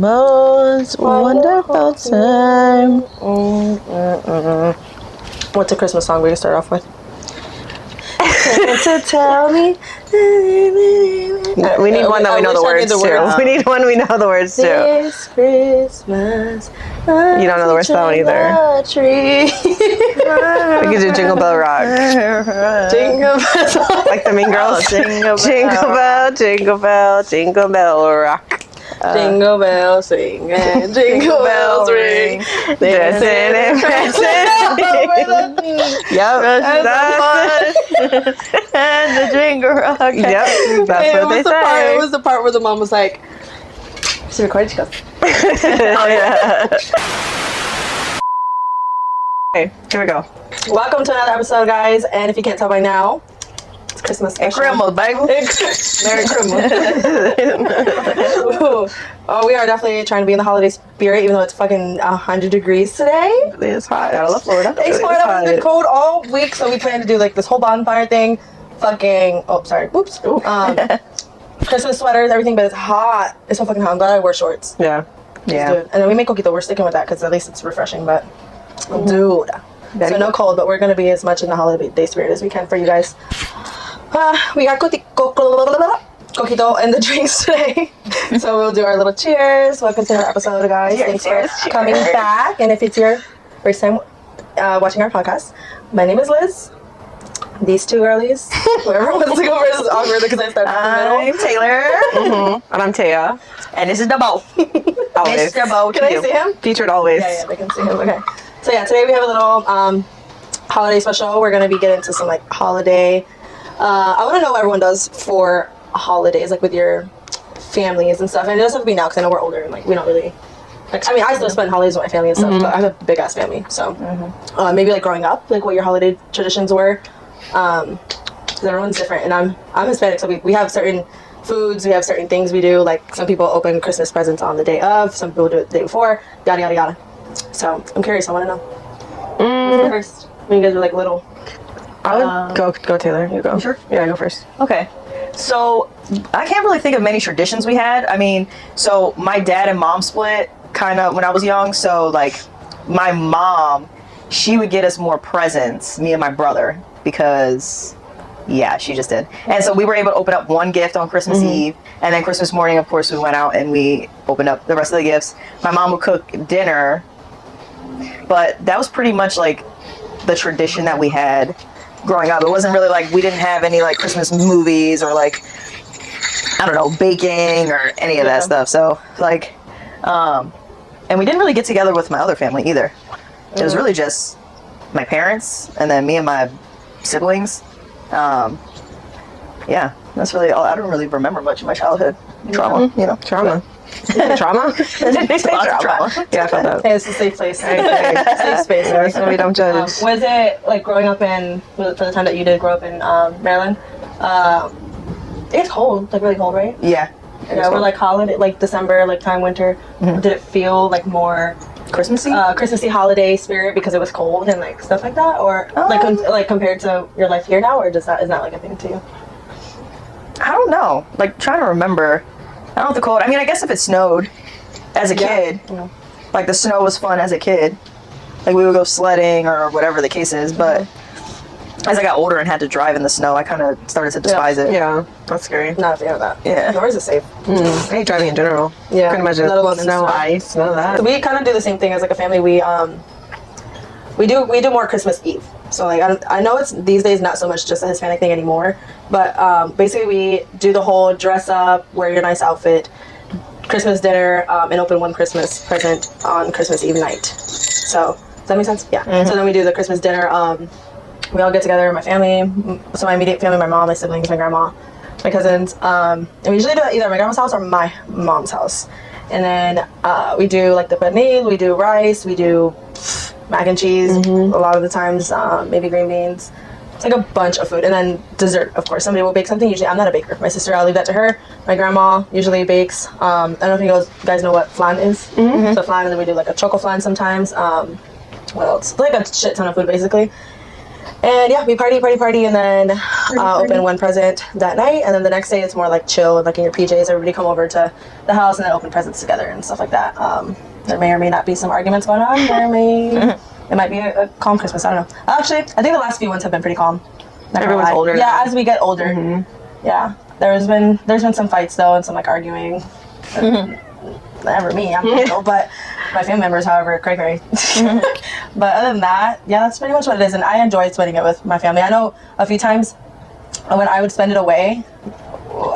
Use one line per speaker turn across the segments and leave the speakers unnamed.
most wonderful time.
What's a Christmas song we can start off with?
To tell me. We need one that we know the words to. We need one we know the words to.
This Christmas.
You don't know the words to that one either. We could do Jingle Bell Rock.
Jingle Bell.
Like the Mean Girls.
Jingle
Jingle bell, jingle bell, jingle bell rock.
Jingle bells sing and jingle bells ring.
Dancing and prancing. Yep.
And the jingle rock.
Yep. That's what they say.
It was the part where the mom was like, she recorded, she goes,
Oh yeah. Okay, here we go.
welcome to another episode, guys. And if you can't tell by now, it's Christmas special.
Christmas, baby.
Merry Christmas. Oh, we are definitely trying to be in the holiday spirit, even though it's fucking 100 degrees today.
It's hot. I love Florida.
Thanks, Florida. It's been cold all week, so we plan to do like this whole bonfire thing. Fucking, oh, sorry. Oops. Christmas sweaters, everything, but it's hot. It's so fucking hot. I'm glad I wear shorts.
Yeah. Yeah.
Dude. And then we make coquito. We're sticking with that because at least it's refreshing, but dude. So no cold, but we're going to be as much in the holiday spirit as we can for you guys. We got coquito and the drinks today. So we'll do our little cheers. Welcome to our episode, guys. Thanks for coming back. And if it's your first time watching our podcast, my name is Liz. These two girlies. Whoever wants to go first is awkward because I started in the middle.
I'm Taylor.
And I'm Taya.
And this is the Bo.
Always.
Mr. Bo.
Can I see him?
Featured always.
Yeah, they can see him. Okay. So yeah, today we have a little holiday special. We're gonna be getting into some like holiday. I want to know what everyone does for holidays, like with your families and stuff. And it doesn't have to be now because I know we're older and like we don't really. Like, I mean, I still spend holidays with my family and stuff, but I have a big ass family. So maybe like growing up, like what your holiday traditions were. Because everyone's different, and I'm Hispanic, so we have certain foods, we have certain things we do. Like some people open Christmas presents on the day of, some people do it the day before, yada yada yada. So I'm curious. I want to know. Who's first? When you guys were like little.
I would go Taylor. You go.
Sure.
Yeah, go first.
Okay. So I can't really think of many traditions we had. I mean, so my dad and mom split kind of when I was young. So like my mom, she would get us more presents, me and my brother, because yeah, she just did. And so we were able to open up one gift on Christmas Eve, and then Christmas morning, of course, we went out and we opened up the rest of the gifts. My mom would cook dinner, but that was pretty much like the tradition that we had growing up. It wasn't really like we didn't have any like Christmas movies or like, I don't know, baking or any of that stuff. So like, and we didn't really get together with my other family either. It was really just my parents and then me and my siblings. Yeah, that's really all. I don't really remember much of my childhood. Trauma, you know.
Trauma. Trauma?
They say
Lots of
trauma.
Yeah, I felt that.
Hey, it's a safe place. Safe space. Right?
So we don't judge.
Was it like growing up in for the time that you did grow up in Maryland? It's cold, like really cold, right?
Yeah.
Yeah, we're like holiday, like December, like time winter. Did it feel like more
Christmassy?
Christmassy holiday spirit because it was cold and like stuff like that, or like compared to your life here now, or is that like a thing to you?
I don't know. Like trying to remember. I don't know the cold. I mean, I guess if it snowed as a kid, like the snow was fun as a kid. Like we would go sledding or whatever the case is. But as I got older and had to drive in the snow, I kind of started to despise it.
Yeah, that's scary.
Not a fan of that.
Yeah.
Yours is safe.
I hate driving in general.
Yeah.
Couldn't imagine
Let alone in
snow,
snow.
ice, none of that.
So we kind of do the same thing as like a family. We do more Christmas Eve. So like I know it's these days not so much just a Hispanic thing anymore, but basically we do the whole dress up, wear your nice outfit, Christmas dinner, and open one Christmas present on Christmas Eve night. So does that make sense? Yeah. So then we do the Christmas dinner. We all get together, my family, so my immediate family, my mom, my siblings, my grandma, my cousins, and we usually do it either at my grandma's house or my mom's house. And then we do like the pernil, we do rice, we do mac and cheese a lot of the times, maybe green beans. It's like a bunch of food. And then dessert, of course. Somebody will bake something. Usually I'm not a baker. My sister, I'll leave that to her. My grandma usually bakes. I don't know if you guys know what flan is. So flan, and then we do like a choco flan sometimes. What else? Like a shit ton of food basically. And yeah, we party, and then open one present that night, and then the next day it's more like chill and like in your PJs. Everybody come over to the house and then open presents together and stuff like that. There may or may not be some arguments going on. It might be a calm Christmas. I don't know. Actually, I think the last few ones have been pretty calm. Not gonna
Everyone's
lie.
older
Yeah,
now.
as we get older. Yeah, there's been some fights though and some like arguing. Never me, I'm single, but my family members, however, cray. But other than that, yeah, that's pretty much what it is, and I enjoy spending it with my family. I know a few times when I would spend it away,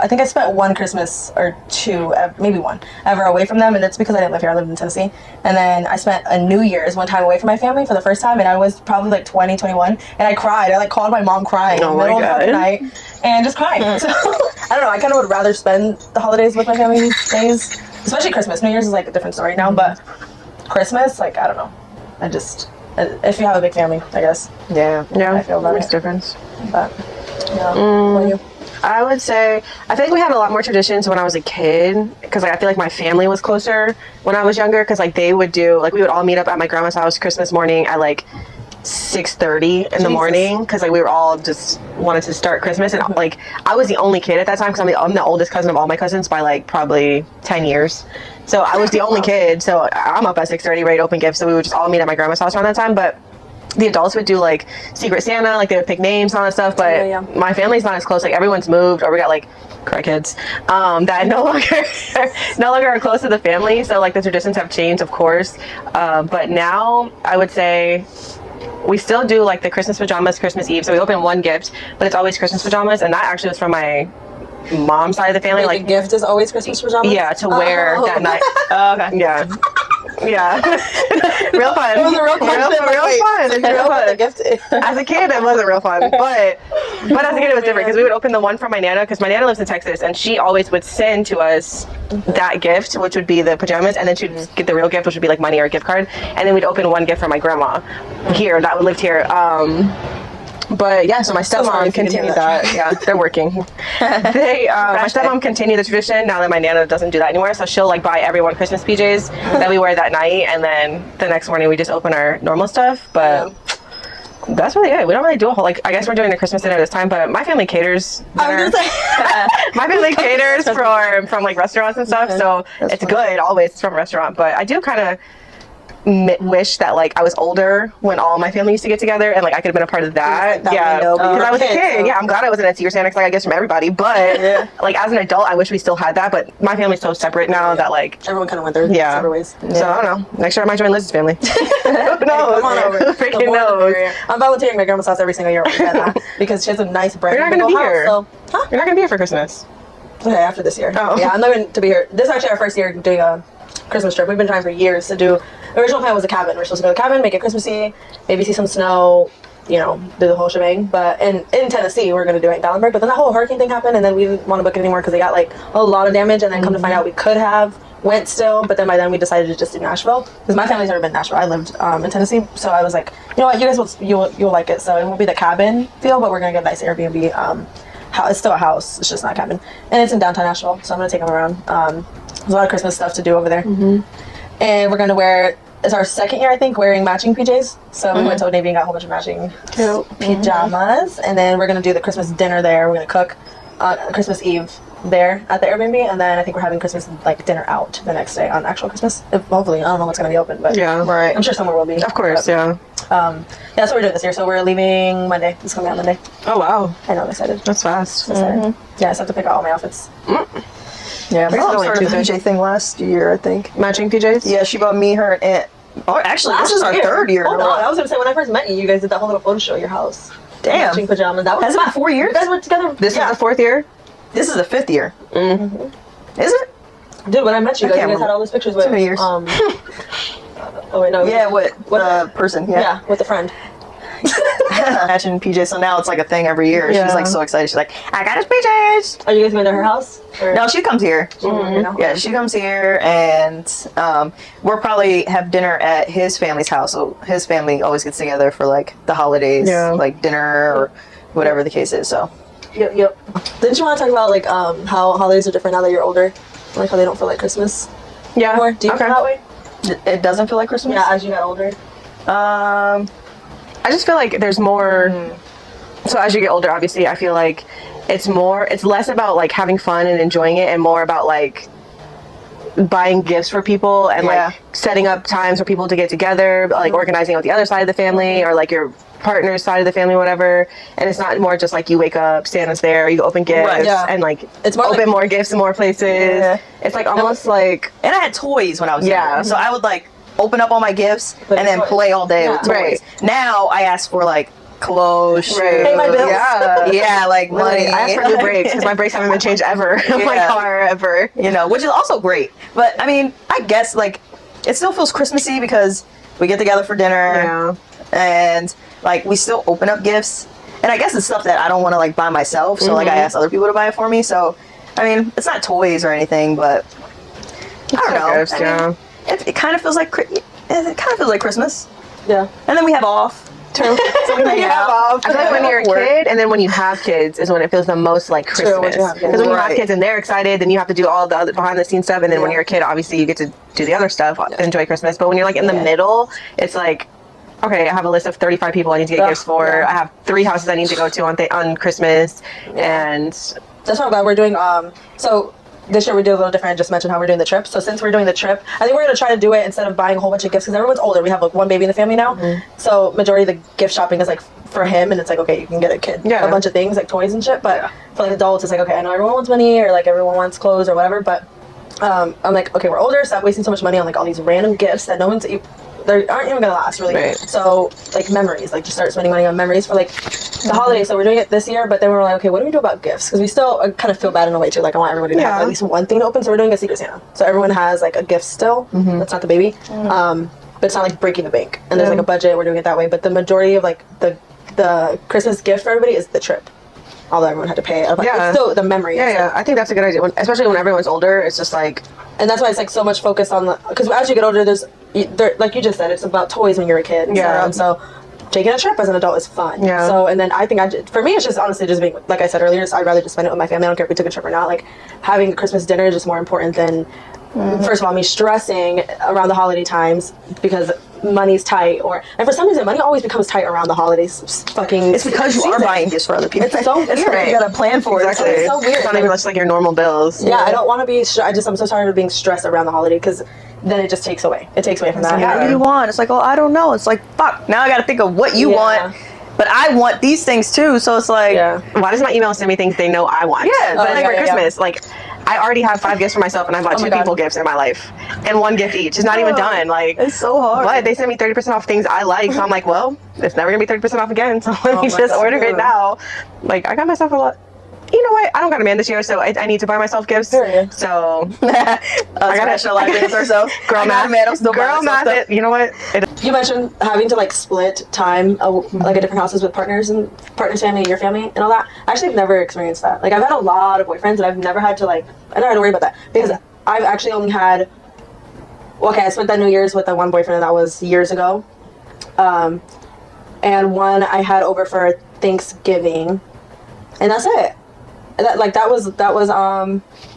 I think I spent one Christmas or two, maybe one, ever away from them, and it's because I didn't live here. I lived in Tennessee, and then I spent a New Year's one time away from my family for the first time, and I was probably like 20, 21, and I cried. I like called my mom crying in the middle of the night, and just crying. So I don't know. I kind of would rather spend the holidays with my family these days, especially Christmas. New Year's is like a different story now, but Christmas, like I don't know. I just if you have a big family, I guess.
Yeah.
I feel better.
Makes a difference.
But yeah, what about you?
I would say I feel like we had a lot more traditions when I was a kid because like I feel like my family was closer when I was younger because like they would do like we would all meet up at my grandma's house Christmas morning at like 6:30 in the morning because like we were all just wanted to start Christmas and like I was the only kid at that time because I'm the oldest cousin of all my cousins by like probably 10 years. So I was the only kid. So I'm up at 6:30 ready to open gifts. So we would just all meet at my grandma's house around that time. But the adults would do like Secret Santa, like they would pick names and all that stuff. But my family's not as close. Like everyone's moved, or we got like crackheads that no longer are close to the family. So like the traditions have changed, of course. But now I would say we still do like the Christmas pajamas, Christmas Eve. So we open one gift, but it's always Christmas pajamas, and that actually was from my mom's side of the family.
Like the gift is always Christmas pajamas.
Yeah, to wear that night. Okay. Yeah. Yeah. Real fun.
It was a real question.
Real fun. It's real fun.
The gift is.
As a kid, it wasn't real fun, but as a kid, it was different because we would open the one from my nana because my nana lives in Texas, and she always would send to us that gift, which would be the pajamas, and then she'd get the real gift, which would be like money or a gift card, and then we'd open one gift from my grandma here that lived here. But yeah, so my stepmom continued that. Yeah, they're working. My stepmom continued the tradition now that my nana doesn't do that anymore. So she'll like buy everyone Christmas PJs that we wear that night, and then the next morning we just open our normal stuff. But that's really it. We don't really do a whole like. I guess we're doing the Christmas dinner this time, but my family caters dinner. My family caters from like restaurants and stuff, so it's good always from a restaurant. But I do kind of wish that like I was older when all my family used to get together and like I could have been a part of that. Because I was a kid. Yeah, I'm glad I wasn't at Secret Santa, like I guess from everybody. But like as an adult, I wish we still had that. But my family's so separate now that like
everyone kind of went their separate ways.
So I don't know. Next year I might join Liz's family. Who knows?
Come on over.
Who freaking knows?
I'm volunteering at my grandma's house every single year because she has a nice brand
You're not
new
gonna be
house.
here.
So,
You're not gonna be here for Christmas.
Okay, after this year.
Oh.
Yeah, I'm not going to be here. This is actually our first year doing a Christmas trip. We've been trying for years to do. The original plan was a cabin. We're supposed to go to the cabin, make it Christmassy, maybe see some snow, you know, do the whole shebang. But in Tennessee, we're going to do it in Gatlinburg. But then that whole hurricane thing happened, and then we didn't want to book it anymore because they got like a lot of damage. And then come to find out, we could have went still, but then by then we decided to just do Nashville because my family's never been to Nashville. I lived in Tennessee, so I was like, you know what, you guys you'll like it. So it won't be the cabin feel, but we're gonna get a nice Airbnb. It's still a house. It's just not a cabin, and it's in downtown Nashville. So I'm gonna take them around. There's a lot of Christmas stuff to do over there, and we're gonna wear. It's our second year, I think, wearing matching PJs. So we went to Old Navy and got a whole bunch of matching pajamas, and then we're gonna do the Christmas dinner there. We're gonna cook Christmas Eve there at the Airbnb, and then I think we're having Christmas like dinner out the next day on actual Christmas. Hopefully, I don't know what's gonna be open, but
right.
I'm sure somewhere will be.
Of course,
but, that's what we're doing this year. So we're leaving Monday. It's coming out Monday.
Oh wow,
I know, I'm excited.
that's fast.
Yeah, I just have to pick out all my outfits.
Yeah, my mom
only
started the
Tuesday.
PJ thing last year, I think.
Matching PJs.
Yeah, she bought me, her, and Aunt. Oh, actually, this is our third year.
Hold on, I was gonna say when I first met you, you guys did that whole little photo show at your house.
Damn.
Matching pajamas. That was
Has it been 4 years?
You guys went together.
This is the fourth year.
This is the 5th year. Is it?
Dude, when I met you
I
guys, you
can't
guys had all those pictures with.
Too many years.
Oh wait, no.
Yeah, what person?
Yeah, with a friend.
Matching PJ, so now it's like a thing every year.
Yeah.
She's like so excited. She's like, I got his PJs.
Are you guys going to her house? Or?
No, she comes here.
You know?
Yeah, she comes here, and we'll probably have dinner at his family's house. So his family always gets together for like the holidays, like dinner or whatever the case is. So.
Yep. Didn't you want to talk about like how holidays are different now that you're older? Like how they don't feel like Christmas anymore? Do you feel that way?
It doesn't feel like Christmas?
Yeah, as you got older.
I just feel like there's more. So as you get older, obviously, I feel like it's less about like having fun and enjoying it, and more about like buying gifts for people and
Yeah.
like setting up times for people to get together, like organizing with the other side of the family or like your partner's side of the family, whatever. And it's not more just like you wake up, Santa's there, you open gifts,
Right.
Yeah.
and like
It's more
open
like-
more gifts in more places.
Yeah.
It's like almost like
And I had toys when I was
Yeah.
younger, so I would like open up all my gifts
Play
and
with
then
toys.
play all day
Yeah.
with toys.
Right.
Now I ask for like clothes, shoes,
Right.
Pay my bills.
Yeah.
yeah, like
Literally,
money.
I asked for new brakes because my brakes haven't been changed ever in my
Yeah.
car ever.
You know, which is also great. But I mean, I guess like it still feels Christmassy because we get together for dinner and like we still open up gifts. And I guess it's stuff that I don't want to like buy myself, so like I ask other people to buy it for me. So I mean, it's not toys or anything, but I don't know.
gifts,
I mean, it kind of feels like it kind of feels like Christmas.
Yeah.
And then we have off.
True.
So we hang out.
I feel like when you're a kid and then when you have kids is when it feels the most like
True, when
Christmas.
you have kids.
Because when you have
Right.
kids and they're excited, then you have to do all the other behind the scenes stuff. And then when
Yeah.
you're a kid, obviously you get to do the other stuff, enjoy Christmas. But when you're like in the middle, it's like, okay, I have a list of 35 people I need to get
Yeah.
gifts for.
Yeah.
I have 3 houses I need to go to on Christmas. And
That's why I'm glad we're doing. So this year we do a little different. I just mentioned how we're doing the trip. So since we're doing the trip, I think we're gonna try to do it instead of buying a whole bunch of gifts because everyone's older. We have like one baby in the family now, so majority of the gift shopping is like for him, and it's like okay, you can get a kid
Yeah.
a bunch of things like toys and shit. But for like adults, it's like okay, I know everyone wants money or like everyone wants clothes or whatever, but I'm like okay, we're older, stop wasting so much money on like all these random gifts that no one's. They aren't even gonna last really.
Right.
So like memories, like just start spending money on memories for like the holidays. So we're doing it this year, but then we're like, okay, what do we do about gifts? Because we still kind of feel bad in a way too. Like I want everybody to have
Yeah.
at least one thing to open. So we're doing a Secret Santa. So everyone has like a gift still. That's not the baby. But it's not like breaking the bank. And there's like a budget. We're doing it that way. But the majority of like the Christmas gift for everybody is the trip. Although everyone had to pay it.
Yeah.
It's still the memory.
yeah,
It's
yeah,
like-
I think that's a good idea. Especially when everyone's older, it's just like,
and that's why it's like so much focus on the because as you get older like you just said it's about toys when you're a kid
Yeah.
and so taking a trip as an adult is fun
Yeah.
so and then I think for me it's just honestly just being like I said earlier I'd rather just spend it with my family. I don't care if we took a trip or not. Like having Christmas dinner is just more important than first of all me stressing around the holiday times because money's tight and for some reason money always becomes tight around the holidays fucking
It's because you are
season.
buying gifts for other people.
It's so weird.
You gotta plan for it.
exactly.
It's so weird.
It's not even just like your normal bills.
Yeah, I don't want to be. I'm so tired of being stressed around the holiday because then it just takes away. It takes away from that.
Like, what do you want? It's like, oh, I don't know. It's like, fuck. Now I got to think of what you
Yeah.
want. But I want these things too. So it's like,
Yeah.
Why does my email send me things they know I want?
Yeah,
but
oh,
like
yeah,
for
yeah, yeah.
Christmas, like I already have 5 gifts for myself, and I bought
Oh my
2
God.
people gifts in my life, and 1 gift each. It's not even done. Like
it's so hard.
But they sent me 30% off things I like, so I'm like, well, it's never gonna be 30% off again. So let me
my
just
God.
order it now. Like I got myself a lot. You know what? I don't got a man this year, so I need to buy myself gifts.
Period.
So
I
gotta-
rationalize it or so.
girl
I got
math,
a man, I'm still
girl
buying myself
math.
stuff.
You know what?
You mentioned having to like split time, like at different houses with partners and partners' family and your family and all that. I actually have never experienced that. Like I've had a lot of boyfriends, and I've never had to I never had to worry about that because I've actually only had. Okay, I spent that New Year's with the one boyfriend, and that was years ago. And one I had over for Thanksgiving, and that's it. And that was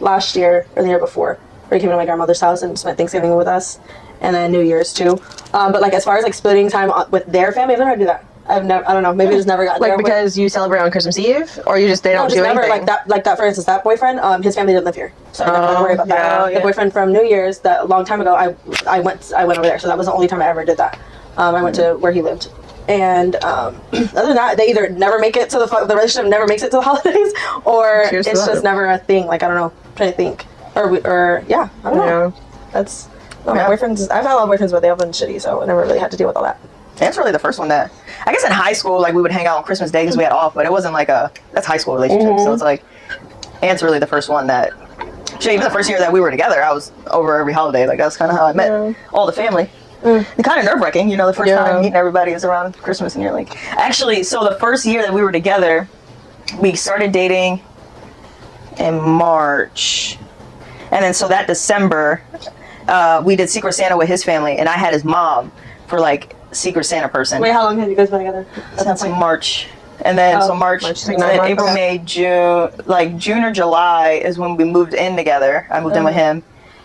last year or the year before, where he came to my grandmother's house and spent Thanksgiving with us, and then New Year's too. But like as far as like splitting time with their family, I've never had to do that. I don't know. Maybe I just never got there.
Like because you celebrate on Christmas Eve, or you just they
No,
don't
just
do
never
anything.
like that. For instance, that boyfriend, his family didn't live here, so I never had to worry about that.
yeah,
The
yeah.
boyfriend from New Year's, that a long time ago, I went over there, so that was the only time I ever did that. I went to where he lived, and other than that, they either never make it to the relationship never makes it to the holidays, or
Cheers to
it's
that.
just never a thing. Like I don't know, I'm trying to think, or yeah, I don't know.
Yeah.
That's no, my
Yeah.
boyfriends. I've had a lot of boyfriends, but they have been shitty, so I never really had to deal with all that.
That's really the first one that, I guess in high school, like we would hang out on Christmas Day because we had off, but it wasn't like that's high school relationship. So it's like, Aunt's really the first one that, shit, even the first year that we were together, I was over every holiday. Like that's kind of how I met all the family. And kind of nerve wracking, you know, the first
Yeah.
time meeting everybody is around Christmas and you're like, actually, so the first year that we were together, we started dating in March. And then so that December, we did Secret Santa with his family and I had his mom for like Secret Santa person.
Wait, how long have you guys been together? At that
Since
point?
March. And then
Oh,
so March,
March, like 9 months.
April, May, June, like June or July is when we moved in together. I moved in with him.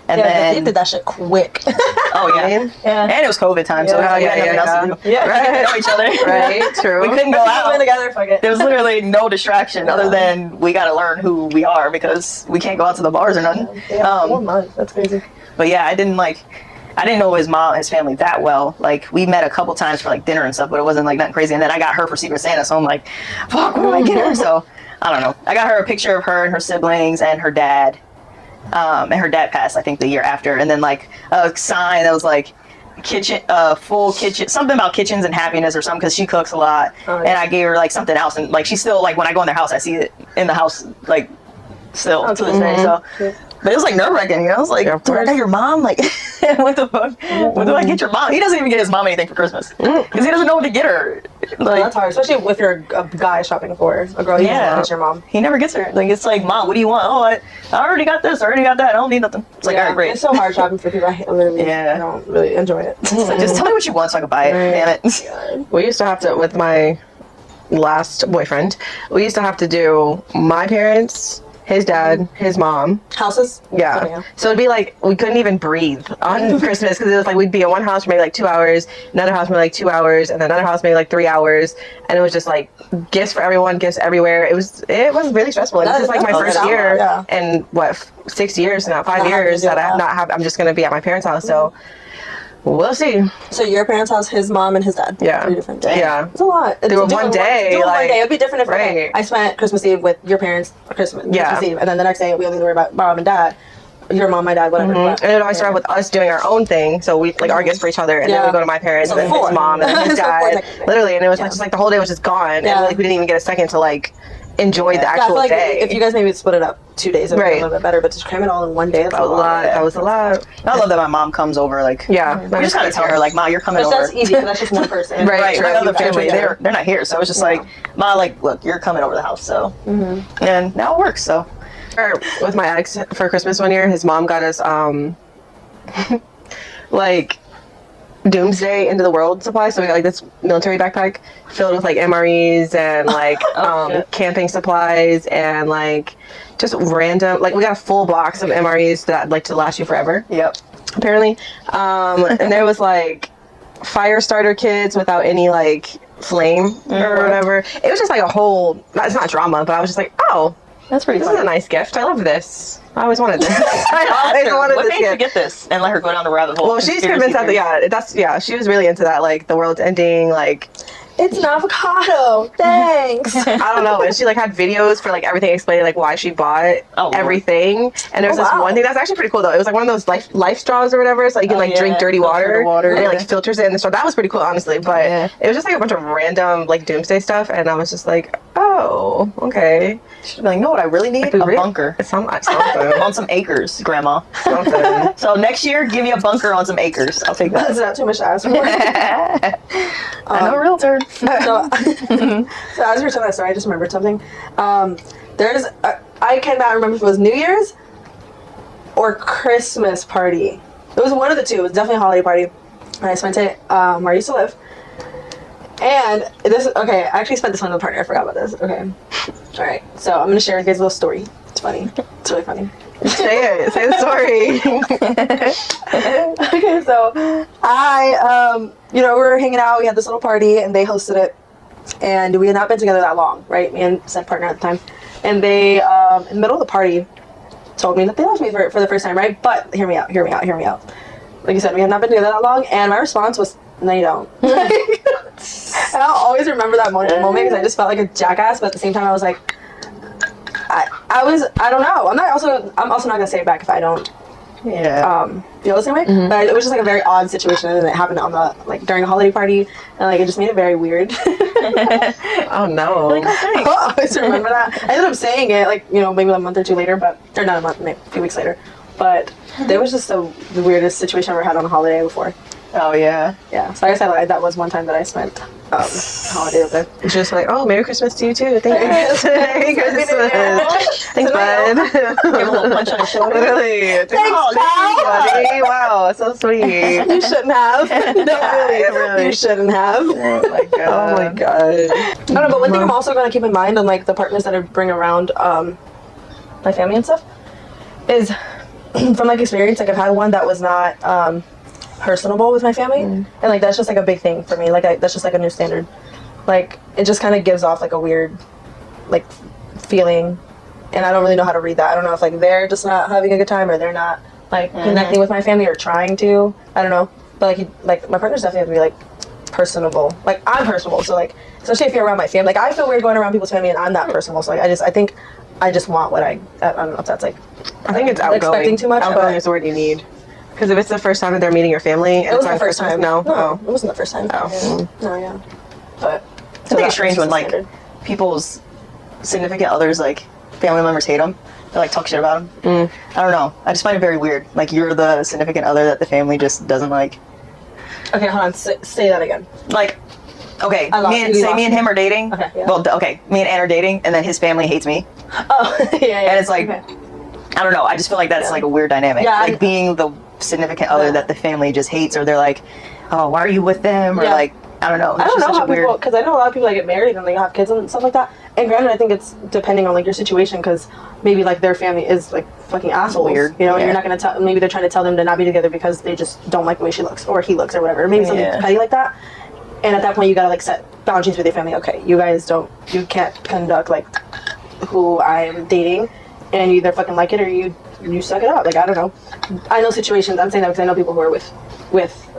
And
Yeah, they
then
did that shit quick.
oh yeah.
Yeah.
And it was COVID time, so
Yeah,
we had nothing else to do.
Yeah.
We didn't know each other.
Right, true.
We couldn't go
Let's
out.
go in together, fuck it.
There was literally no distraction other than we got to learn who we are because we can't go out to the bars or nothing.
Yeah, 4 months. That's crazy.
But yeah, I didn't know his mom, his family that well. Like we met a couple times for like dinner and stuff, but it wasn't like nothing crazy. And then I got her for Secret Santa, so I'm like, fuck, what do I get her? So I don't know. I got her a picture of her and her siblings and her dad. And her dad passed, I think, the year after. And then like a sign that was like kitchen, full kitchen, something about kitchens and happiness or something because she cooks a lot.
Oh, yeah.
And I gave her like something else, and like she's still like when I go in their house, I see it in the house like still to this day. So.
Yeah.
But it was like nerve wracking, you know? I was like,
Yeah, of
do I
course.
get your mom? Like, what the fuck? What do I get your mom? He doesn't even get his mom anything for Christmas. Because he doesn't know what to get her. Like,
That's hard, especially if you're a guy shopping for a girl. You
Yeah.
yeah, it's your mom.
he never gets her. Like, it's like, Mom, what do you want? Oh, I already got this. I already got that. I don't need nothing. It's like,
Yeah,
all right, great.
It's so hard shopping for people. I literally
Yeah.
don't really enjoy it.
It's like, just tell me what you want so I can buy it.
Right.
Damn it.
We used to have to, with my last boyfriend, we used to have to do my parents, his dad, his mom.
Houses?
Yeah.
Oh,
So it'd be like we couldn't even breathe on Christmas because it was like we'd be in one house for maybe like 2 hours, another house maybe like 2 hours, and then another house maybe like 3 hours, and it was just like gifts for everyone, gifts everywhere. It was really stressful. And
That
this is like my
is
first
awesome.
year
Yeah.
in what 6 years now, 5
Not having to
years
do
that I have
that.
not have. I'm just gonna be at my parents' house, so we'll see.
So your parents' house, his mom and his dad.
Yeah.
3 different days.
Yeah.
It's a lot.
They were one day,
One
like-
day. It'd be different if
Right.
I spent Christmas Eve with your parents for Christmas
Yeah.
Eve, and then the next day we only worry about mom and dad. Your mom, my dad, whatever. But-
And it always started with us doing our own thing. So we like our gifts for each other, and then
Yeah.
we go to my parents,
So
and then
4.
his mom, and then his
So 4
dad.
technically.
Literally, and it was like
Yeah.
just like the whole day was just gone,
Yeah.
and like we didn't even get a second to like enjoy the
Yeah, I
actual
feel like
day.
if you guys maybe split it up 2 days, it would be
Right.
a little bit better. But to cram it all in one day, that's
that was a lot.
Yeah.
That was a lot.
I love that my mom comes over. Like,
Yeah,
we just gotta tell her, like, Ma, you're coming
But
over.
that's easy because that's just one person.
Right.
Right, my
true.
other family,
Yeah.
they're not here, so it's just like, Ma, like, look, you're coming over the house, so, and now it works. So,
With my ex for Christmas one year, his mom got us like doomsday into the world supply. So we got like this military backpack filled with like MREs and like
shit.
camping supplies and like just random, like we got a full box of MREs that like to last you forever
yep.
apparently. And there was like fire starter kits without any like flame or whatever. It was just like a whole, it's not drama, but I was just like, oh,
That's pretty
this
funny.
is a nice gift. I love this. I always wanted this. I always wanted
What
this
made you
gift.
get this and let her go down the rabbit hole?
Well, she's
Conspiracy
convinced that
theories.
she was really into that, like the world's ending, like
It's an avocado. Thanks.
I don't know. And she like had videos for like everything explaining like why she bought
Oh, Lord.
everything. And there's
Oh,
this
wow.
one thing that's actually pretty cool though. It was like one of those life straws or whatever, so you can
Oh,
like drink
yeah.
dirty
Filter
water,
the water.
and it like
Yeah.
filters it in the straw. That was pretty cool, honestly. But
Yeah.
it was just like a bunch of random like doomsday stuff, and I was just like, oh, okay.
She'd be like, know what I really need? A bunker.
It's something.
On some acres, Grandma.
something.
So next year, give me a bunker on some acres. I'll take that.
That's not too much to ask for.
I know a realtor.
so, so as you're telling that story, I just remembered something. I cannot remember if it was New Year's or Christmas party. It was one of the two. It was definitely a holiday party. And I spent it where I used to live. And okay, I actually spent this one with a partner. I forgot about this. Okay. All right. So I'm going to share with you guys a little story. It's funny. It's really funny.
Say it. Say the story.
Okay, so we were hanging out. We had this little party, and they hosted it. And we had not been together that long, right? Me and said partner at the time. And they, in the middle of the party, told me that they loved me for the first time, right? But hear me out. Like you said, we had not been together that long, and my response was, "No, you don't." And I'll always remember that moment because I just felt like a jackass. But at the same time, I was like, I don't know. I'm also not gonna say it back if I don't
Yeah.
feel the same way. But it was just like a very odd situation, and it happened on the during a holiday party, and like it just made it very weird.
Oh no.
Like, oh, thanks.
I always remember that. I ended up saying it like maybe a month or two later, or not a month, maybe a few weeks later. But there was just the weirdest situation I ever had on a holiday before.
Oh, yeah.
Yeah, so like I said, that was one time that I spent holiday with them.
Just like, oh, Merry Christmas to you too. Thank you. Merry Christmas. Thanks, bud.
Give a little punch on the shoulder.
Literally.
Thanks, pal.
buddy. Wow, so sweet.
You shouldn't have. No,
Really.
You shouldn't have.
Oh my god. Oh my god.
I don't know, but one thing I'm also going to keep in mind on like the partners that I bring around my family and stuff is from like experience, like I've had one that was not personable with my family, and like that's just like a big thing for me. Like that's just like a new standard. Like it just kind of gives off like a weird like feeling, and I don't really know how to read that. I don't know if like they're just not having a good time or they're not like connecting with my family or trying to. I don't know, but like my partners definitely have to be like personable. Like I'm personable, so like especially if you're around my family. Like I feel weird going around people's family and I'm not personable. So like I think I just want what I don't know if that's like.
I think it's outgoing.
Expecting too much.
Outgoing
but
is the word you need. Because if it's the first time that they're meeting your family,
it wasn't the first time.
No.
No,
Oh.
it wasn't the first time.
Oh.
Yeah. No, yeah. But
I think it's strange when like people's significant others, like family members, hate them. They like talk shit about them. I don't know. I just find it very weird. Like you're the significant other that the family just doesn't like.
Okay, hold on. Say that again.
Like, okay,
I lost
me and
you.
say me and him are dating.
Okay, yeah.
Well, okay, me and Ann are dating, and then his family hates me,
Oh, yeah.
and it's like,
okay.
I don't know. I just feel like that's like a weird dynamic.
Yeah,
like being the significant other
Yeah.
that the family just hates, or they're like, oh, why are you with them? Or
Yeah.
like, I don't know. It's
I don't
just
know
such
how
a weird.
people, because I know a lot of people that get married and they have kids and stuff like that. And granted, I think it's depending on like your situation, because maybe like their family is like fucking assholes.
Weird.
You know,
Yeah.
you're not gonna tell. Maybe they're trying to tell them to not be together because they just don't like the way she looks or he looks or whatever. Or maybe something
Yeah.
petty like that. And at that point, you gotta like set boundaries with your family. Okay, you can't conduct like who I'm dating, and you either fucking like it or you suck it up. Like I don't know. I know situations. I'm saying that because I know people who are with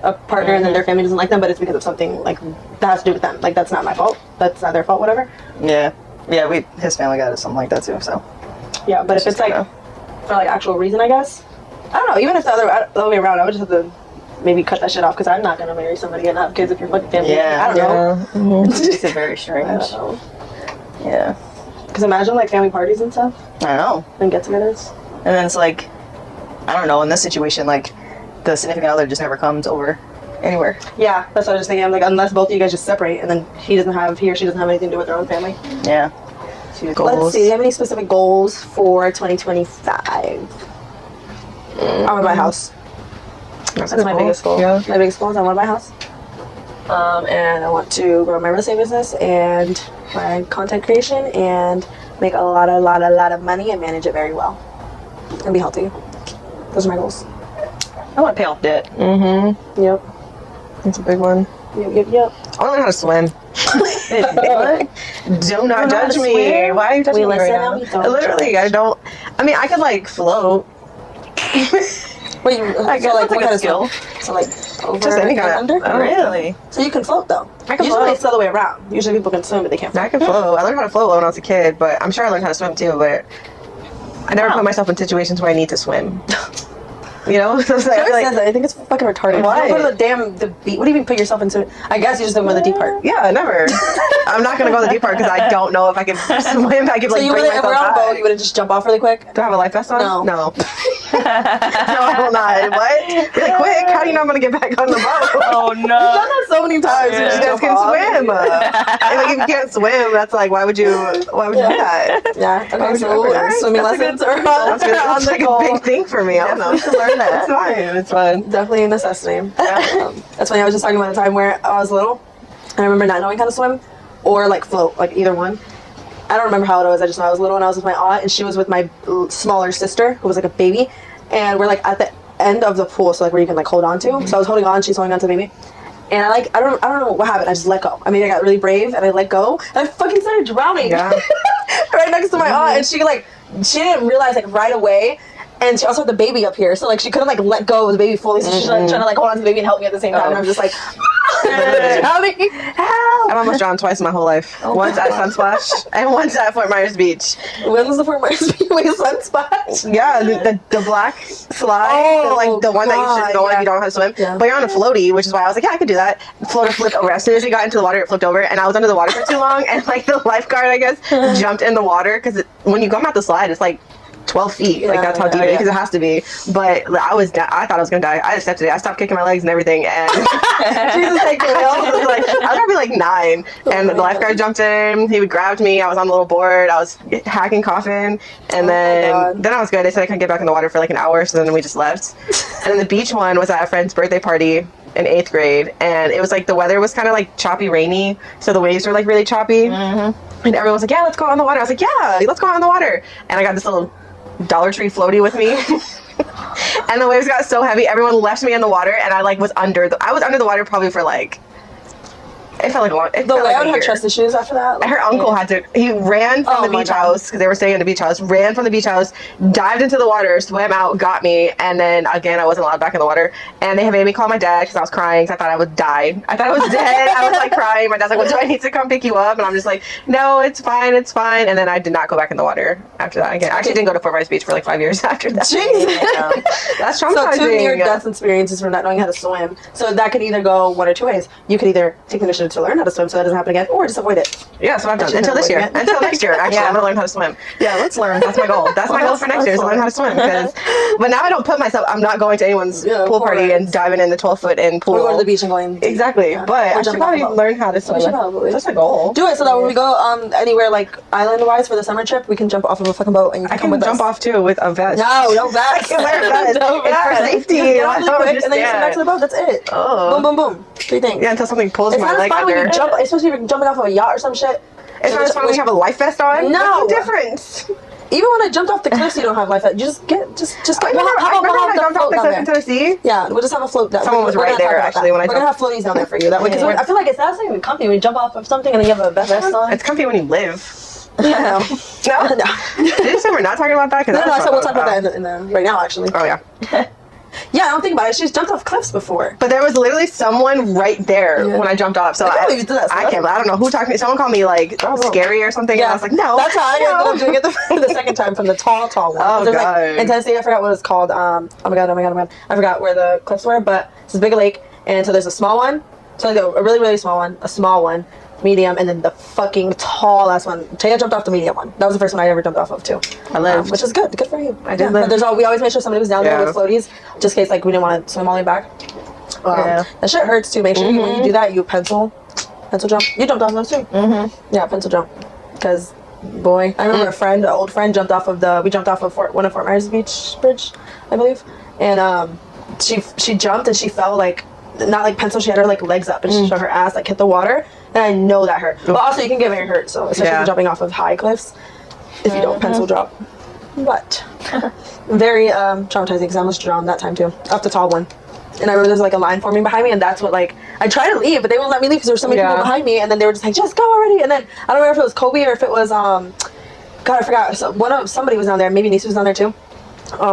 a partner and then their family doesn't like them, but it's because of something like that has to do with them. Like that's not my fault. That's not their fault. Whatever.
Yeah, his family got something like that too. So
Yeah, but if it's like for like actual reason, I guess. I don't know. Even if the other way around, I would just have to maybe cut that shit off because I'm not gonna marry somebody and have kids if you're fucking family.
Yeah,
I don't know.
it's very
I
strange.
don't know.
Yeah,
Because imagine like family parties and stuff
I know.
and get-togethers.
And then it's like, I don't know. In this situation, like the significant other just never comes over anywhere.
Yeah, that's what I was thinking. I'm like, unless both of you guys just separate and then he or she doesn't have anything to do with their own family.
Yeah.
Let's see. Do you have any specific goals for 2025? I want to buy a house. That's my biggest goal.
Yeah.
My biggest goal is I want to buy a house. And I want to grow my real estate business and my content creation and make a lot of money and manage it very well and be healthy. Those are my goals.
I want to pay off debt.
Yep.
That's a big one.
Yep.
I want to learn how to swim. Do not
know how
judge
to
me.
swim?
Why are you judging
We
me right
listen
now?
and we don't
Literally,
judge.
I don't. I mean, I could like float.
Wait, I
guess
so like
that's a
what
good
kind of
skill.
skill? So like over
Just any
and
kind of-
under?
I don't know.
Really?
So you can float though.
I can
Usually
float.
it's the other way around. Usually people can swim but they can't float.
I can float. I learned how to float when I was a kid, but I'm sure I learned how to swim too. But I never
Wow.
put myself in situations where I need to swim. You know, so it's like, I feel
Whoever
like-
says that, I think it's fucking retarded.
Why?
You don't go to the beach. What do you even put yourself into? I guess you just don't go to the deep part.
yeah, never. I'm not gonna go to the deep part because I don't know if I can swim. I could
So
like
you
bring
would, if
myself
we're on a boat,
back.
you would just jump off really quick.
Do I have a life vest on?
No.
No. No, I will not. What? You're like, quick. How do you know I'm gonna get back on the boat?
Oh
I've done
no.
that so many times.
Yeah.
You
You
just
guys
jump
can
off.
swim. And, like if you can't swim, that's like why would you do that?
Yeah. Okay.
would you
So
ever- alright,
swimming
that's a
lessons
good-
are
That's, good.
on
That's
the
like
goal.
a big thing for me. I don't know.
Definitely should learn that.
It's fine. It's fun.
Definitely a necessity. That's funny. I was just talking about the time where I was little, and I remember not knowing how to swim or like float, like either one. I don't remember how it was. I just know I was little and I was with my aunt, and she was with my smaller sister who was like a baby, and we're like at the end of the pool, so like where you can like hold on to. So I was holding on, she's holding on to the baby, and I don't know what happened. I just let go. I mean, I got really brave and I let go, and I fucking started drowning.
Yeah.
Right next to my aunt, and she didn't realize like right away. And she also had the baby up here, so like she couldn't like let go of the baby fully, so she's like trying to like hold on to the baby and help me at the same time. And I'm just like, drowning, help!
I've almost drowned twice in my whole life. Once at Sunsplash and once at Fort Myers Beach.
When was the Fort Myers Speedway Sunsplash?
Yeah, the black slide,
Oh,
like the one that you
God,
shouldn't go on if
yeah.
you don't know how to swim.
Yeah.
But you're on a floaty, which is why I was like, yeah, I could do that. Floater flipped over. As soon as we got into the water, it flipped over, and I was under the water for too long. And like the lifeguard, I guess, jumped in the water because when you come out the slide, it's like 12 feet. Like that's how
Yeah,
deep
yeah.
it is, because it has to be. But I thought I was gonna die. I accepted it. I stopped kicking my legs and everything, and Jesus take the wheel. I was like, I was probably like 9, and the lifeguard jumped in. He grabbed me. I was on the little board. I was hacking, coughing, and
God.
then I was good. They said I couldn't get back in the water for like an hour, so then we just left. And then the beach one was at a friend's birthday party in 8th grade, and it was like the weather was kind of like choppy, rainy, so the waves were like really choppy. And everyone was like, yeah, let's go out on the water. I was like, yeah, let's go out on the water. And I got this little Dollar Tree floaty with me. And the waves got so heavy, everyone left me in the water, and I like was under the water probably for like, it felt like a long. It
The
felt like
layout
a
had
year.
trust issues after that.
Her uncle had to. He ran from
Oh
the
my
beach
God.
house because they were staying in the beach house. Ran from the beach house, dived into the water, swam out, got me, and then again I wasn't allowed back in the water. And they made me call my dad because I was crying because I thought I would die. I thought I was dead. I was like crying. My dad's like, "Well, do I need to come pick you up?" And I'm just like, "No, it's fine, it's fine." And then I did not go back in the water after that again. I actually didn't go to Fort Myers Beach for like 5 years after that.
Jeez.
That's
So
traumatizing.
2 near-death experiences from not knowing how to swim. So that could either go one or two ways. You could either take the initiative to learn how to swim so that doesn't happen again, or just avoid it.
Yeah, that's what I've done
Actually,
until this year.
yeah.
Until next year, actually, I'm gonna learn how to swim.
Yeah, let's learn.
That's my goal. That's my goal for next year is to learn how to swim. But now I don't put myself. I'm not going to anyone's
Yeah,
pool party
of
and
course.
diving in the 12-foot in pool.
Or going to the beach and going.
Exactly,
Yeah.
but
Or
I should
jumping off
probably
a boat.
learn how to swim.
should probably.
That's my goal.
Do it so that when we go anywhere like island-wise for the summer trip, we can jump off of a fucking boat and you
I
come
can
with
jump
us.
off too with a vest.
No vest.
I can wear a vest.
No
It's for
vest.
safety.
You just get
I
off really
don't
quick and then you swim back to the boat. That's it.
Oh.
Boom, boom, boom. 3 things.
Yeah, until something pulls
It's
my
not as
leg
fun when
under.
you jump, especially if you're jumping off of a yacht or some shit.
It's not as fun when you have a life vest on.
No.
What's the difference?
Even when I jumped off the cliffs, you don't have life. You just get.
I remember I jumped off the cliff in Tennessee.
Yeah, we'll just have a float down.
Someone was
We're
right
gonna talk
there,
about
actually,
that.
when I
we're gonna have floaties down there for you. That way, because
Yeah.
I feel like it's not even comfy when you jump off of something and then you have a vest on.
It's comfy when you live.
Yeah.
No.
No.
Did you say we're not talking about that?
No, I said we'll talk about that in the right now, actually.
Oh yeah.
Yeah, I don't think about it. She's jumped off cliffs before.
But there was literally someone right there
Yeah.
when I jumped off. So
I can't believe you did that,
I
Steph.
can't. I don't know who talked to me. Someone called me like scary or something. And I was like, no.
That's how I ended
no.
up doing it the second time from the tall one.
Oh,
There's,
God.
Like, in Tennessee, I forgot what it's called. Oh my god. I forgot where the cliffs were, but it's a big lake, and so there's a small one. So like a really, really small one, a small one, medium, and then the fucking tall ass one. Taya jumped off the medium one. That was the first one I ever jumped off of too.
I lived.
Which is good. Good for you.
I did live.
But we always made sure somebody was down there
Yeah.
with floaties, just in case like we didn't want to swim all the way back.
Yeah.
That shit hurts too. Make sure when you do that, you pencil jump. You jumped off those too. Mm-hmm. Yeah, pencil jump. Because, boy, I remember an old friend jumped off of we jumped off of one of Fort Myers Beach Bridge, I believe, and she jumped and she fell like. Not like pencil, she had her like legs up and she her ass like hit the water, and I know that hurt. But also you can get very hurt, so especially if
Yeah.
you're jumping off of high cliffs if you don't pencil drop. But very traumatizing because I almost drowned that time too, off the tall one. And I remember there's like a line forming behind me, and that's what like I tried to leave, but they won't let me leave because there were so many
Yeah.
people behind me, and then they were just like, just go already. And then I don't remember if it was Kobe or if it was God, I forgot. So somebody was down there, maybe Nisa was down there too.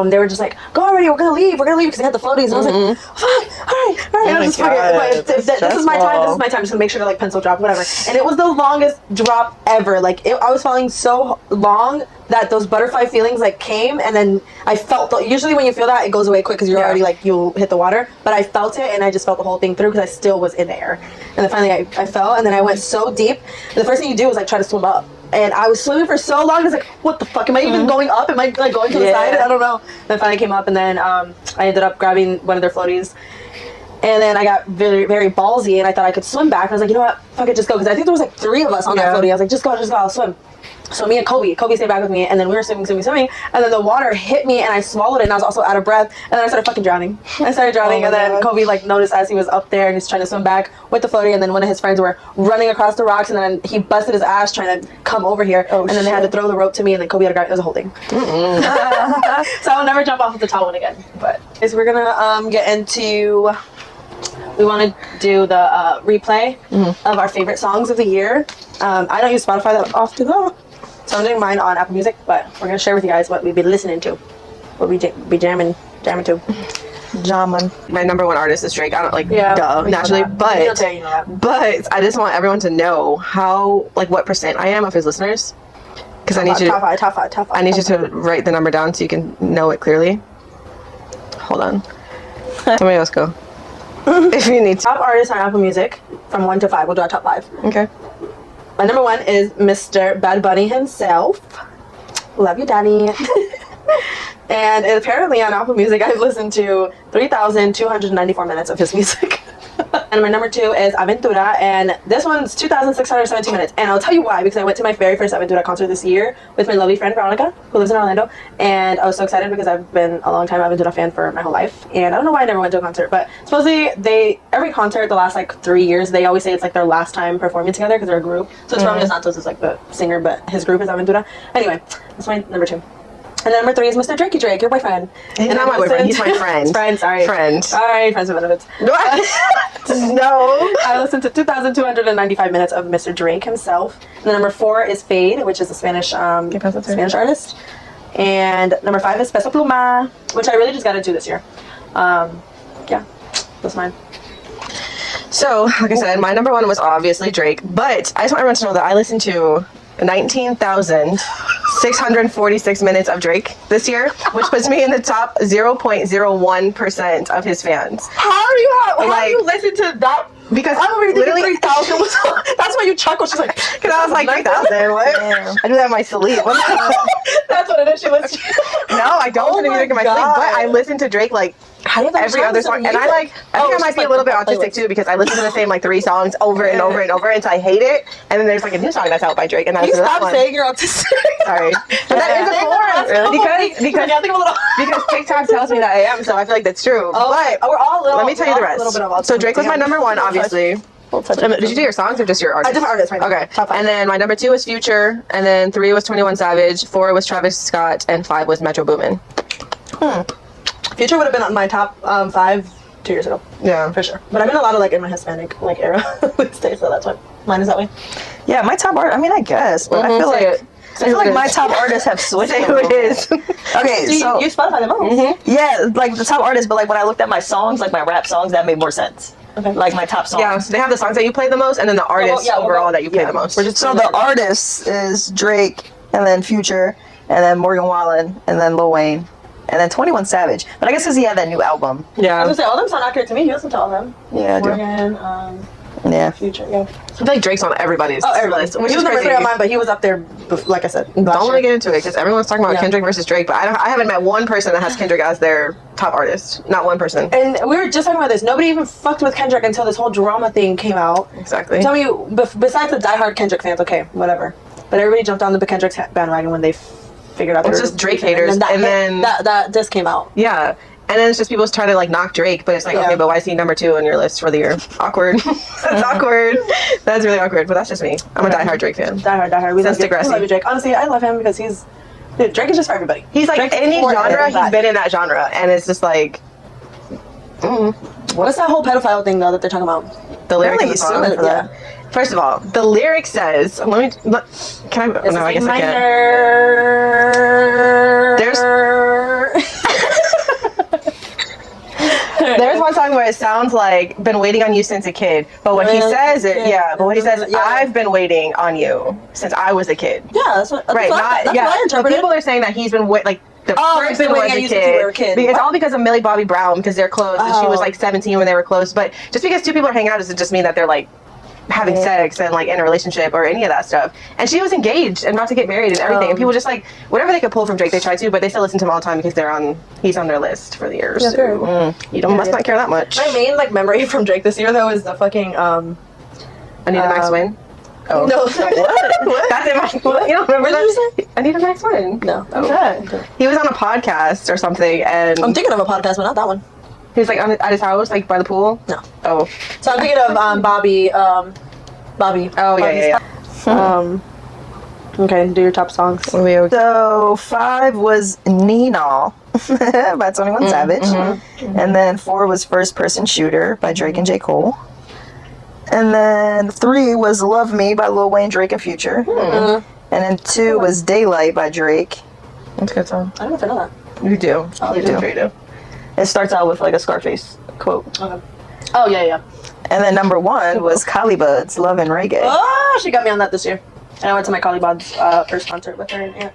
They were just like, go already, we're gonna leave because they had the floaties. And I was like, fine, all right.
Oh
And I
my
was just fucking,
God,
but this is my time. This is my time. Just to make sure to like pencil drop, whatever. And it was the longest drop ever. Like I was falling so long that those butterfly feelings like came, and then I felt. Usually when you feel that, it goes away quick because you're
Yeah.
already like you'll hit the water. But I felt it, and I just felt the whole thing through because I still was in the air. And then finally I fell, and then I went so deep. And the first thing you do is like try to swim up. And I was swimming for so long. I was like, "What the fuck? Am I even going up? Am I like going to the
Yeah.
side? I don't know." Then finally came up, and then I ended up grabbing one of their floaties. And then I got very, very ballsy, and I thought I could swim back. And I was like, "You know what? Fuck it, just go." Because I think there was like 3 of us on that
Yeah.
floaty. I was like, "Just go, I'll swim." So me and Kobe stayed back with me, and then we were swimming, and then the water hit me, and I swallowed it, and I was also out of breath, and then I started fucking drowning. And
my
then
God.
Kobe like noticed as he was up there, and he's trying to swim back with the floaty, and then one of his friends were running across the rocks, and then he busted his ass trying to come over here, and then they had to throw the rope to me, and then Kobe had to grab it. It was a whole thing. So I'll never jump off of the tall one again. But we're gonna get into. We want to do the replay of our favorite songs of the year. I don't use Spotify that often though, so I'm doing mine on Apple Music. But we're gonna share with you guys what we've been listening to, what we be jamming to.
Jaman.
My number 1 artist is Drake. I don't like
Yeah,
duh,
we know
naturally,
that.
but
We don't tell you that.
but I just want everyone to know how what percent I am of his listeners. Because I need you.
Top five.
I need you to write the number down so you can know it clearly. Hold on. Somebody else go. If you need to.
Top artists on Apple Music from 1 to 5. We'll do our top 5.
Okay.
My number 1 is Mr. Bad Bunny himself. Love you, Daddy. And apparently on Apple Music, I've listened to 3,294 minutes of his music. And my number 2 is Aventura, and this one's 2,617 minutes. And I'll tell you why, because I went to my very first Aventura concert this year with my lovely friend Veronica, who lives in Orlando, and I was so excited because I've been a long time Aventura fan for my whole life, and I don't know why I never went to a concert, but supposedly every concert the last like 3 years, they always say it's like their last time performing together because they're a group. So it's Romeo Santos is like the singer, but his group is Aventura. Anyway, that's my number 2. then number 3 is Mr. Drakey Drake, your boyfriend.
He's
And
not
I
my boyfriend. He's
listened-
my friend.
Friend, sorry.
Friend.
Sorry, friends with benefits.
No.
I listened to 2,295 minutes of Mr. Drake himself. And then number 4 is Fade, which is a Spanish Spanish artist. And number 5 is Peso Pluma, which I really just got into this year. Yeah, that's mine.
So, like I said, my number 1 was obviously Drake, but I just want everyone to know that I listened to 19,646 minutes of Drake this year, which puts me in the top 0.01% of his fans.
How do you listen to that?
Because
I'm over here
literally,
thinking 3,000 was that's why you chuckle. She's like,
because I was like 3,000. What? I do that in my sleep.
that's what it is. She was.
No, I don't
Oh
listen to music in my
my
sleep, but
God.
I listen to Drake like
How do you have
every other song, and I think I might be a little bit autistic too because I listen to the same like 3 songs over and over and over until I hate it, and then there's like a new song that's out by Drake, and
Can
that's
you
that
stop
one.
saying you're autistic?
Sorry, but that is a chorus because
I think I'm a little.
because TikTok tells me that I am, so I feel like that's true.
Oh,
But
we're all a little.
let me tell you the
we're all a little
rest.
bit of autism.
So Drake was my
Yeah.
number 1, obviously.
We'll touch
Did you do your songs or just your artists?
different artists right now.
Okay.
Top 5.
And then my number 2 was Future, and then 3 was 21 Savage, 4 was Travis Scott, and 5 was Metro Boomin.
Future would have been on my top 5 2 years ago.
Yeah.
For sure. But I've been a lot of like in my Hispanic like era these days, so that's why mine is that way.
Yeah, my top art. I mean, I guess, but I feel
Say
like
it.
I feel like my top artists have switched.
Say
a
who
little
it
bit.
is.
Okay, so
you Spotify the most.
yeah, like the top artists, but like when I looked at my songs, like my rap songs, that made more sense.
Okay.
Like my top songs.
Yeah, so they have the songs that you play the most, and then the artists
yeah, we'll
overall
go-
that you play
yeah.
the most.
So the artists is Drake, and then Future, and then Morgan Wallen, and then Lil Wayne, and then 21 Savage. But I guess because he had that new album.
I was
Yeah.
gonna say all them sound accurate to me. You listen to all them.
Yeah, I do.
Morgan,
Yeah.
Future, yeah.
I feel like Drake's on everybody's.
Oh, everybody's.
list, which
He
is
was number
crazy.
3 on mine, but he was up there. Like I said,
Don't
last
let me
year.
get into it because everyone's talking about
Yeah.
Kendrick versus Drake, but I haven't met one person that has Kendrick as their top artist. Not one person.
And we were just talking about this. Nobody even fucked with Kendrick until this whole drama thing came out.
Exactly.
Tell me, besides the diehard Kendrick fans, okay, whatever. But everybody jumped on the Kendrick bandwagon when they figured out.
It's
they were
just Drake
beefing.
haters,
that
and then-
that disc came out.
Yeah. And then it's just people trying to like knock Drake, but it's like,
Yeah.
okay, but why is he number 2 on your list for the year? Awkward. That's awkward. That's really awkward, but that's just me. I'm a diehard Drake fan.
Diehard. We love
Since
you. We
Degrassi.
love you, Drake. Honestly, I love him because dude, Drake is just for everybody.
He's like
Drake's
any
for
genre, he's
everybody.
been in that genre, and it's just like
What's that whole pedophile thing though that they're talking about?
the lyrics of
Really
the song.
suing for that.
First of all, the lyric says, can I? No, I guess I can't. There's one song where it sounds like "been waiting on you since a kid," but what he says it, but what he says,
Yeah.
"I've been waiting on you since I was a kid."
Yeah, that's what.
Right?
That's what I
The
interpreted.
people are saying that he's been like. The
Oh, he's
person
been
was
waiting on
a
you since you were a
kid.
kid.
It's
What?
all because of Millie Bobby Brown because they're close and she was
Oh.
like 17 when they were close. But just because 2 people are hanging out doesn't just mean that they're like having sex and like in a relationship or any of that stuff. And she was engaged and about to get married and everything. And people just like whatever they could pull from Drake, they try to, but they still listen to him all the time because he's on their list for the year.
Yeah,
so
fair.
you don't must not care that much.
My main like memory from Drake this year though is the fucking
Anita Max Win. Oh.
No.
What? That's in my. You don't remember
What did you
that? Anita Max Win.
No.
Oh.
Okay.
He was on a podcast or something, and
I'm thinking of a podcast, but not that one.
he was like at his house, like by the pool.
No.
Oh.
So I'm thinking of Bobby. Bobby.
Oh yeah.
Okay, do your top songs.
So 5 was Nina by 21 Savage, and then 4 was First Person Shooter by Drake and J. Cole. And then 3 was Love Me by Lil Wayne, Drake, and Future. And then 2 was Daylight by Drake.
That's a good song.
I don't know if I know that.
You do.
Oh,
you
you do.
Sure do.
It starts out with like a Scarface quote.
Okay. Oh yeah.
And then number 1 was Kali Bud's Love and Reggae.
Oh, she got me on that this year. And I went to my Kali Bod's first concert with her. And yeah.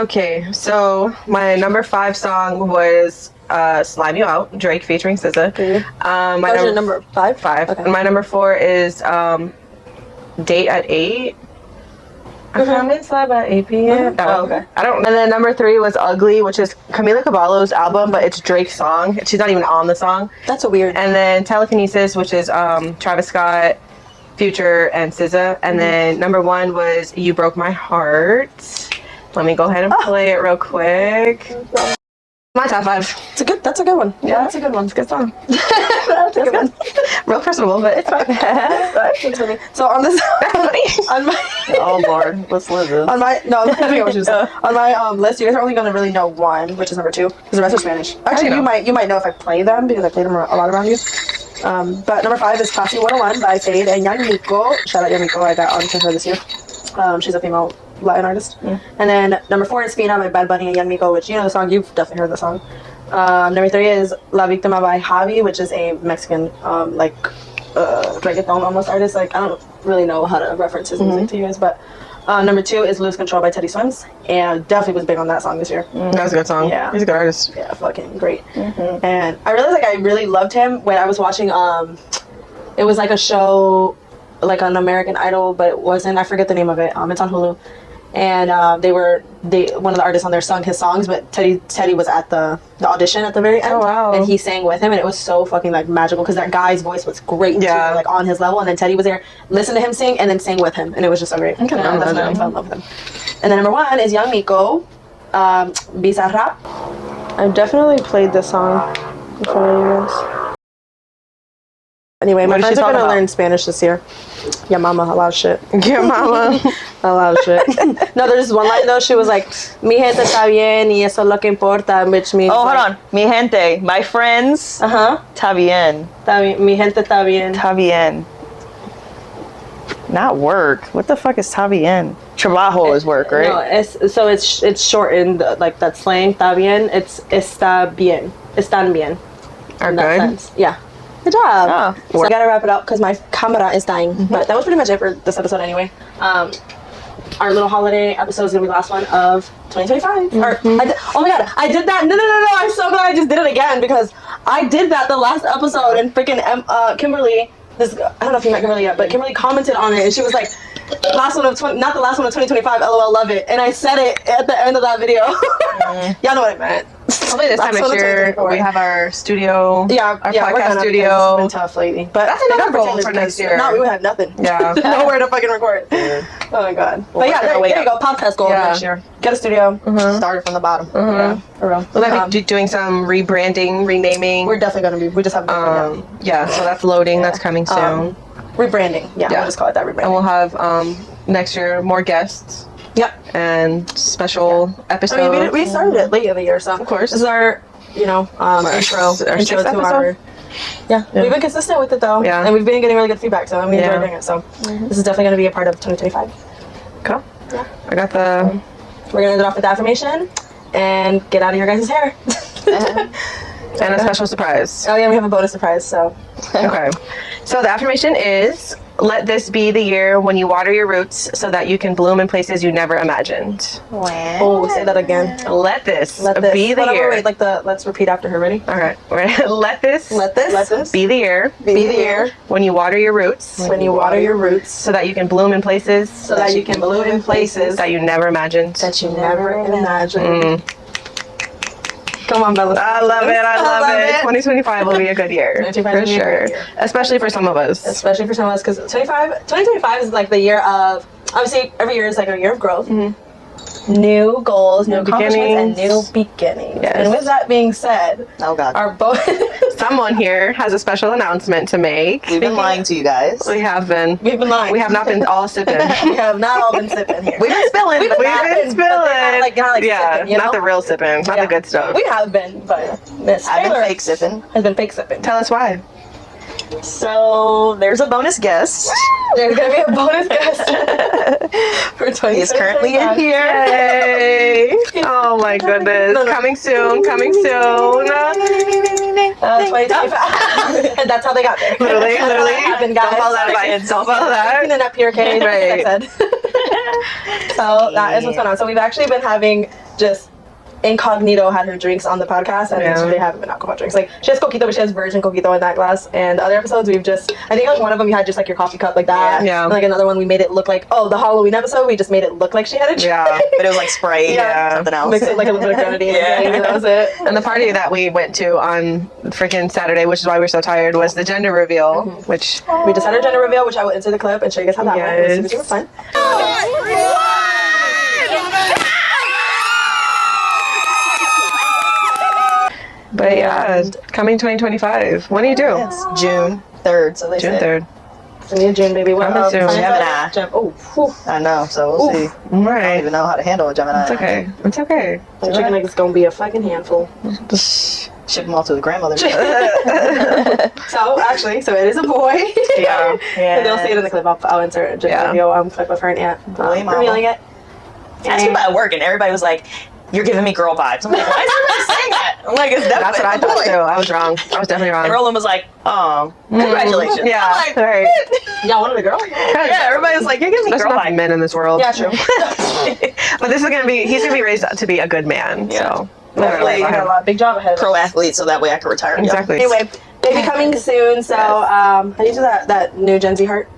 Okay, so my number 5 song was "Slime You Out," Drake featuring SZA.
Okay.
My
What was your number 5?
5.
Okay.
And my number 4 is "Date at 8." I come in slide by 8 p.m.
Oh, okay.
I don't. And then number 3 was "Ugly," which is Camila Cabello's album, but it's Drake's song. She's not even on the song.
That's a weird.
And then "Telekinesis," which is Travis Scott, Future, and SZA. And then number 1 was "You Broke My Heart." Let me go ahead and play it real quick. My top 5.
That's a good one.
Yeah.
That's a good one.
Good song.
That's a good one.
Real personable, but it's fine.
That's funny. So on this, on my,
Oh Lord, let's live this.
on my, no, I forget what you said. On my list, you guys are only gonna really know one, which is number 2, because the rest are Spanish. Actually,
know.
you might know if I play them because I played them a lot around you. But number 5 is Classy 101 by Fade and Young Miko. Shout out Young Miko. I got onto her this year. She's a female Latin artist. And then number 4 is Fina by Bad Bunny and Young Miko, which you know the song. You've definitely heard the song. Number 3 is La Víctima by Javi, which is a Mexican reggaeton almost artist. Like, I don't really know how to reference his music to you guys, but number 2 is Lose Control by Teddy Swims, and definitely was big on that song this year.
That was a good song.
Yeah.
He's a good artist.
Yeah, fucking great. And I realized like I really loved him when I was watching it was like a show like on American Idol, but it wasn't, I forget the name of it. It's on Hulu. And one of the artists on there sung his songs, but Teddy was at the audition at the very end.
Oh, wow.
And he sang with him, and it was so fucking like magical because that guy's voice was great
Yeah.
too, like on his level, and then Teddy was there, listened to him sing, and then sang with him, and it was just so great.
can
And that's when I
imagine.
fell in love with him. And then number 1 is Young Miko, Bizarrap. I've definitely played this song in front of you guys. Anyway, my
What is she
friends are
talking
gonna
about?
learn Spanish this year. Yeah, mama, a lot of shit.
Yeah, mama.
A lot of shit. No, there's one line though. She was like, "Mi gente está bien y eso es lo que importa," which means.
Oh, hold on. Mi gente, my friends.
Uh huh.
Está bien.
Mi gente está bien.
Está bien. Not work. What the fuck is está bien? Trabajo is work, right?
No, it's shortened like that slang. Está bien. It's está bien. Están bien.
Are
In that
good.
sense. Yeah. Good job.
Oh.
So I gotta wrap it up because my camera is dying. But that was pretty much it for this episode anyway. Our little holiday episode is gonna be the last one of 2025. Oh my god, I did that. No. I'm so glad I just did it again because I did that the last episode and freaking Kimberly. I don't know if you met Kimberly yet, but Kimberly commented on it and she was like, not the last one of 2025. LOL, love it. And I said it at the end of that video. Y'all know what I meant.
Hopefully this time
Last
next
one of
year
2024.
we have our studio.
Yeah,
our
we're
podcast
gonna,
studio.
because It's been tough lately, but
That's another
they got
goal
pretenders
for next
because-
year.
No, we would have nothing.
Yeah.
Nowhere to fucking record. Oh my god. But yeah,
work our
there
way
you go.
up.
Podcast goal
Yeah.
next year. Get a studio.
Started from the bottom.
Yeah, for real.
We'll be doing some rebranding, renaming.
We're definitely gonna be. We just have
Yeah, so that's loading. That's coming soon.
rebranding. Yeah,
Yeah.
we'll just call it that rebranding.
And we'll have next year more guests
Yep.
and special episodes.
I mean, we started it late in the year, so of
course.
this is our intro
our
intro
sixth
to
episode?
our. Yeah, we've been consistent with it though,
Yeah.
and we've been getting really good feedback, so we enjoy
Yeah.
doing it. So this is definitely gonna be a part of 2025.
Cool.
Yeah.
I got the.
We're gonna end it off with the affirmation and get out of your guys' hair.
And a special surprise.
Oh yeah, we have a bonus surprise. So
Okay. So the affirmation is, let this be the year when you water your roots so that you can bloom in places you never imagined.
oh, say that again.
Let this,
Let this
be the
Hold on,
year.
wait, let's repeat after her. Ready?
Okay. Let this
Let this
be the year
be the year
when you water your roots
when you water your roots
so that you can bloom in places
so that you can bloom in places
that you never imagined.
that you never imagined. Come on, Bella.
I love it. I love it.
it.
2025 will be a good year.
2025
for
will be a
sure.
good year.
Especially for some of us.
Especially for some of us, because 2025 is like the year of, obviously every year is like a year of growth. New goals, new accomplishments, and new
beginnings.
beginnings.
Yes.
And with that being said,
Oh god.
our both
Someone here has a special announcement to make.
We've been lying to you guys.
We have been.
we've been lying.
We have not been all sipping.
we have not all been sipping here.
We've been spilling.
We've been spilling.
Not like
Yeah,
sipping, you
not
know?
the real sipping, not
Yeah.
the good stuff.
We have been, but Miss
I've
Taylor
been fake sipping.
has been fake sipping.
Tell us why.
So there's a bonus guest.
There's gonna be a bonus guest for 20.
He is currently in here.
Yay! Oh my goodness.
No.
Coming soon, coming soon.
2025. And that's how they got there.
Literally,
That's how that happened, guys.
Don't follow that advice. Don't follow
In
that.
that pure cage,
Right.
like I said. So that is what's going on. So we've actually been having just incognito had her drinks on the podcast, and
Yeah.
they haven't been alcohol drinks. Like she has coquito, but she has virgin coquito in that glass. And the other episodes we've just, I think like one of them you had just like your coffee cup like that.
Yeah.
And like another one we made it look like, oh, the Halloween episode we just made it look like she had a drink.
Yeah.
But it was like Sprite
Yeah.
something else.
Mixed it like a little bit of grenadine.
Yeah.
And that was it.
And the party that we went to on freaking Saturday, which is why we're so tired, was the gender reveal, which
We just had our gender reveal, which I will insert the clip and show you guys how that went.
Yes.
It was fun.
But yeah, coming 2025 when do you do?
It's June 3rd, so they
June
said.
3rd.
So me and June, baby. What
Coming soon.
Gemini.
Oh, whew.
I know, so we'll see. I don't
Right.
even know how to handle a Gemini.
It's okay. It's okay.
The chicken egg is gonna be a fucking handful.
Ship them all to the grandmother.
So actually, so it is a boy.
Yeah.
And you'll see it in the clip. I'll insert a
Yeah.
video. Fuck with her and aunt.
Boy, mama.
Revealing it.
Asked me about at work, and everybody was like, "You're giving me girl vibes." I'm like, "Why is everybody saying that?" I'm like, "It's definitely
That's what I
a
thought
boy."
too. I was wrong. I was definitely wrong.
And Roland was like, congratulations."
Yeah.
I'm like,
Right.
Y'all wanted a girl?
yeah, everybody was like, "You're giving me
There's
girl
enough
vibes."
men in this world.
Yeah, true.
But this is gonna be. He's gonna be raised to be a good man.
Yeah.
So.
Hopefully,
We got a lot, big job ahead.
pro athlete, so that way I can retire. young.
Exactly.
Anyway, baby coming soon. So how do you do that new Gen Z heart?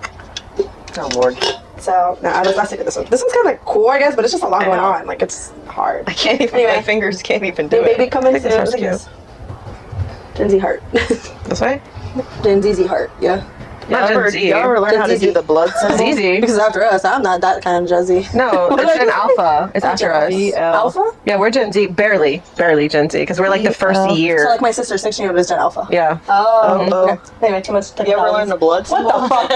Oh Lord,
So no, I was not sick of this one. This one's kind of cool, I guess, but it's just a lot going on. Like it's hard.
I can't even.
Anyway.
My fingers can't even do
New
it.
baby coming
think
soon.
this one's
Look at
cute.
this. Gen Z heart.
This way.
Gen Z heart. Yeah.
Not Gen Z.
Y'all ever learn how to
Gen Z.
do the blood symbol?
It's easy.
Because after us, I'm not that kind of Gen Z.
No, it's an alpha. It's after us.
Alpha?
Yeah, we're Gen Z. Barely Gen Z because we're like the first
So
year.
like my sister, 16-year-old is Gen Alpha.
Yeah.
Oh.
Oh.
Okay. Anyway, too much.
You ever learn the blood symbol?
What the fuck?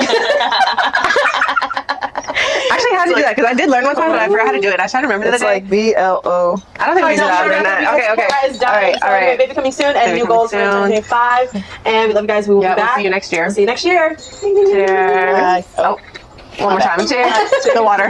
Actually, how to do that? Because I did learn one time, but I forgot how to do it. I tried to remember the
It's
other
like
day.
BLO.
I don't think we did that. Other than that. Okay. All right. All right.
Baby coming soon and
Baby
new
coming
goals for
soon.
2025. And we love you guys. We will
Yeah,
be
we'll
back.
see you next year.
See you next year.
Cheers.
Bye.
Oh, one more time. Cheers to the water.